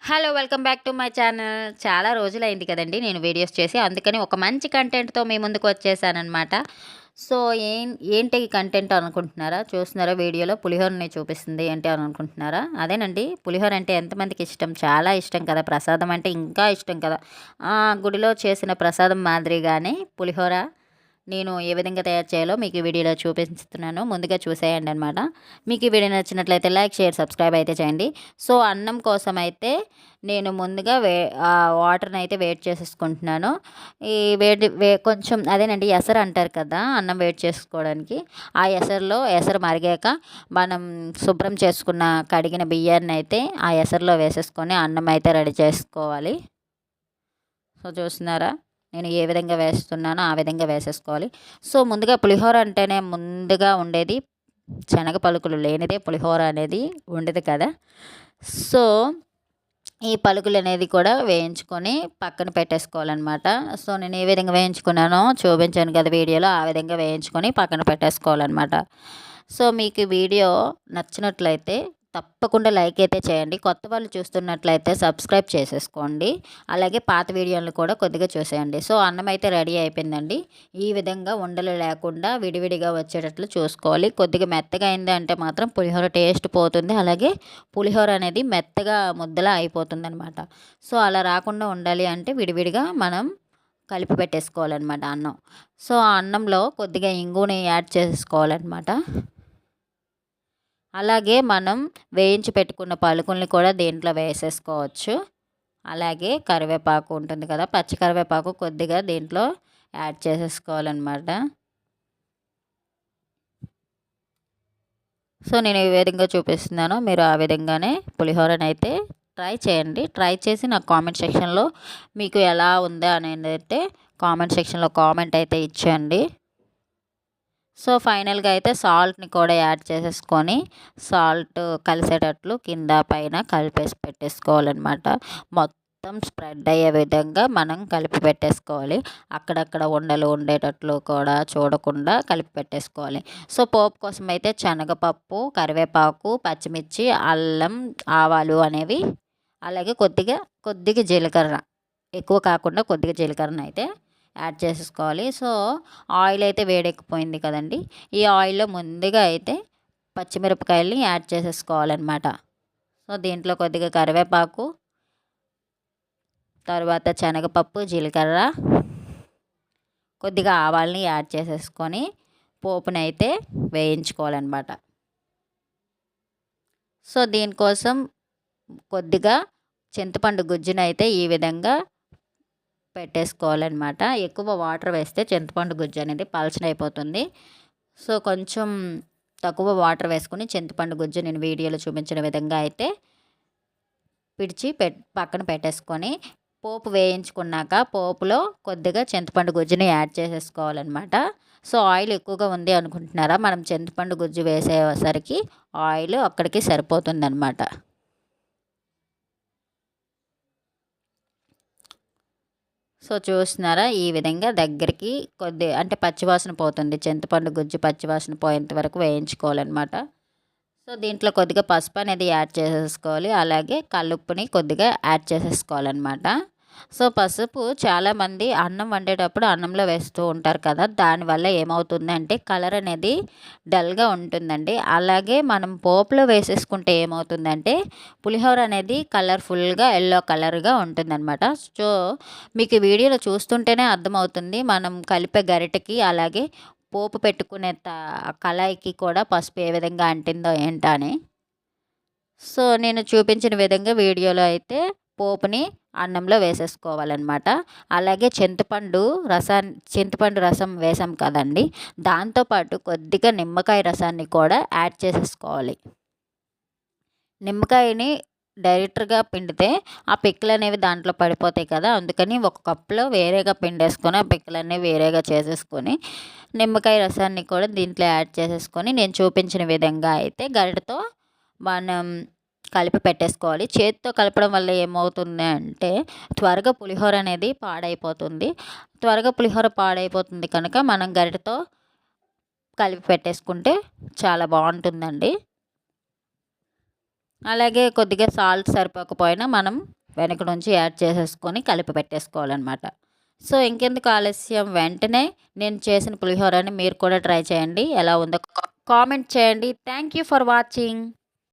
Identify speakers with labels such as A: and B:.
A: Hello! Welcome back to my channel. చాలా రోజులైంది కదండీ నేను వీడియోస్ చేసి. అందుకని ఒక మంచి కంటెంట్‌తో మీ ముందుకు వచ్చేసాననమాట. సో, ఏంటి ఈ కంటెంట్ అనుకుంటున్నారా? చూస్తున్నారా వీడియోలో పులిహోరని చూపిస్తుంది ఏంటి అని అనుకుంటున్నారా? అదేనండి, పులిహోర అంటే ఎంతమందికి ఇష్టం? చాలా ఇష్టం కదా! ప్రసాదం అంటే ఇంకా ఇష్టం కదా! గుడిలో చేసిన ప్రసాదం మాదిరిగానే పులిహోర నేను ఏ విధంగా తయారు చేయాలో మీకు ఈ వీడియోలో చూపిస్తున్నాను. ముందుగా చూసేయండి అనమాట. మీకు ఈ వీడియో నచ్చినట్లయితే లైక్, షేర్, సబ్స్క్రైబ్ అయితే చేయండి. సో, అన్నం కోసం అయితే నేను ముందుగా వాటర్ని అయితే వేడి చేసేసుకుంటున్నాను. ఈ కొంచెం అదేనండి, ఎసరు అంటారు కదా అన్నం వేడి చేసుకోవడానికి. ఆ ఎసరు మరిగాక మనం శుభ్రం చేసుకున్న కడిగిన బియ్యాన్ని అయితే ఆ ఎసరులో వేసేసుకొని అన్నం అయితే రెడీ చేసుకోవాలి. సో, చూస్తున్నారా నేను ఏ విధంగా వేస్తున్నానో ఆ విధంగా వేసేసుకోవాలి. సో, ముందుగా పులిహోర అంటేనే ముందుగా ఉండేది శనగ పలుకులు లేనిదే పులిహోర అనేది ఉండదు కదా! సో, ఈ పలుకులు అనేది కూడా వేయించుకొని పక్కన పెట్టేసుకోవాలనమాట. సో, నేను ఏ విధంగా వేయించుకున్నానో చూపించాను కదా వీడియోలో, ఆ విధంగా వేయించుకొని పక్కన పెట్టేసుకోవాలనమాట. సో, మీకు ఈ వీడియో నచ్చినట్లయితే తప్పకుండా లైక్ అయితే చేయండి. కొత్త వాళ్ళు చూస్తున్నట్లయితే సబ్స్క్రైబ్ చేసేసుకోండి. అలాగే పాత వీడియోలను కూడా కొద్దిగా చూసేయండి. సో, అన్నం అయితే రెడీ అయిపోయిందండి. ఈ విధంగా ఉండలు లేకుండా విడివిడిగా వచ్చేటట్లు చూసుకోవాలి. కొద్దిగా మెత్తగా అయింది అంటే మాత్రం పులిహోర టేస్ట్ పోతుంది. అలాగే పులిహోర అనేది మెత్తగా ముద్దలా అయిపోతుందనమాట. సో, అలా రాకుండా ఉండాలి అంటే విడివిడిగా మనం కలిపి పెట్టేసుకోవాలన్నమాట అన్నం. సో, ఆ అన్నంలో కొద్దిగా ఇంగువని యాడ్ చేసుకోవాలన్నమాట. అలాగే మనం వేయించి పెట్టుకున్న పలుకుల్ని కూడా దీంట్లో వేసేసుకోవచ్చు. అలాగే కరివేపాకు ఉంటుంది కదా, పచ్చి కరివేపాకు కొద్దిగా దీంట్లో యాడ్ చేసేసుకోవాలన్నమాట. సో, నేను ఏ విధంగా చూపిస్తున్నానో మీరు ఆ విధంగానే పులిహోరనైతే ట్రై చేయండి. ట్రై చేసి నాకు కామెంట్ సెక్షన్లో మీకు ఎలా ఉందా అనేది అయితే కామెంట్ సెక్షన్లో కామెంట్ అయితే ఇచ్చేయండి. సో, ఫైనల్‌గా అయితే సాల్ట్‌ని కూడా యాడ్ చేసేసుకొని సాల్ట్ కలిసేటట్లు కింద పైన కలిపేసి పెట్టేసుకోవాలన్నమాట. మొత్తం స్ప్రెడ్ అయ్యే విధంగా మనం కలిపి పెట్టేసుకోవాలి. అక్కడక్కడ ఉండలు ఉండేటట్లు కూడా చూడకుండా కలిపి పెట్టేసుకోవాలి. సో, పోపు కోసం అయితే శనగపప్పు, కరివేపాకు, పచ్చిమిర్చి, అల్లం, ఆవాలు అనేవి, అలాగే కొద్దిగా జీలకర్ర, ఎక్కువ కాకుండా కొద్దిగా జీలకర్రనైతే యాడ్ చేసేసుకోవాలి. సో, ఆయిల్ అయితే వేడెక్కిపోయింది కదండీ! ఈ ఆయిల్‌లో ముందుగా అయితే పచ్చిమిరపకాయలని యాడ్ చేసేసుకోవాలన్నమాట. సో, దీంట్లో కొద్దిగా కరివేపాకు, తర్వాత శనగపప్పు, జీలకర్ర, కొద్దిగా ఆవాలని యాడ్ చేసేసుకొని పోపునైతే వేయించుకోవాలన్నమాట. సో, దీనికోసం కొద్దిగా చింతపండు గుజ్జునైతే ఈ విధంగా పెట్టేసుకోవాలన్నమాట. ఎక్కువ వాటర్ వేస్తే చింతపండు గుజ్జు అనేది పలచనైపోతుంది. సో, కొంచెం తక్కువ వాటర్ వేసుకొని చింతపండు గుజ్జు నేను వీడియోలో చూపించిన విధంగా అయితే పక్కన పెట్టేసుకొని పోపు వేయించుకున్నాక పోపులో కొద్దిగా చింతపండు గుజ్జుని యాడ్ చేసేసుకోవాలన్నమాట. సో, ఆయిల్ ఎక్కువగా ఉంది అనుకుంటున్నారా? మనం చింతపండు గుజ్జు వేసేసరికి ఆయిల్ అక్కడికి సరిపోతుందన్నమాట. సో, చూస్తున్నారా ఈ విధంగా దగ్గరికి అంటే పచ్చివాసన పోతుంది. చింతపండు గుజ్జు పచ్చివాసన పోయేంత వరకు వేయించుకోవాలన్నమాట. సో, దీంట్లో కొద్దిగా పసుపు అనేది యాడ్ చేసేసుకోవాలి. అలాగే కల్లుప్పుని కొద్దిగా యాడ్ చేసేసుకోవాలన్నమాట. సో, పసుపు చాలామంది అన్నం వండేటప్పుడు అన్నంలో వేస్తూ ఉంటారు కదా! దానివల్ల ఏమవుతుందంటే కలర్ అనేది డల్‌గా ఉంటుందండి. అలాగే మనం పోపులో వేసేసుకుంటే ఏమవుతుందంటే పులిహోర అనేది కలర్‌ఫుల్‌గా యెల్లో కలర్‌గా ఉంటుందన్నమాట. సో, మీకు వీడియోలో చూస్తుంటేనే అర్థమవుతుంది. మనం కలిపే గరిటెకి అలాగే పోపు పెట్టుకునే కళాయికి కూడా పసుపు ఏ విధంగా అంటిందో ఏంటా అని. సో, నేను చూపించిన విధంగా వీడియోలో అయితే పోపుని అన్నంలో వేసేసుకోవాలన్నమాట. అలాగే చింతపండు రసం వేసాం కదండీ! దాంతో పాటు కొద్దిగా నిమ్మకాయ రసాన్ని కూడా యాడ్ చేసేసుకోవాలి. నిమ్మకాయని డైరెక్ట్‌గా పిండితే ఆ పిక్కలనేవి దాంట్లో పడిపోతాయి కదా! అందుకని ఒక కప్పులో వేరేగా పిండేసుకొని ఆ పిక్కలన్నీ వేరేగా చేసేసుకొని నిమ్మకాయ రసాన్ని కూడా దీంట్లో యాడ్ చేసేసుకొని నేను చూపించిన విధంగా అయితే గరిటెతో మనం కలిపి పెట్టేసుకోవాలి. చేత్తో కలపడం వల్ల ఏమవుతుంది అంటే త్వరగా పులిహోర అనేది పాడైపోతుంది. త్వరగా పులిహోర పాడైపోతుంది కనుక మనం గరిటెతో కలిపి పెట్టేసుకుంటే చాలా బావుంటుందండి. అలాగే కొద్దిగా సాల్ట్ సరిపోకపోయినా మనం వెనక నుంచి యాడ్ చేసేసుకొని కలిపి పెట్టేసుకోవాలన్నమాట. సో ఇంకెందుకు ఆలస్యం, వెంటనే నేను చేసిన పులిహోరని మీరు కూడా ట్రై చేయండి. ఎలా ఉందో కామెంట్ చేయండి. Thank you for watching.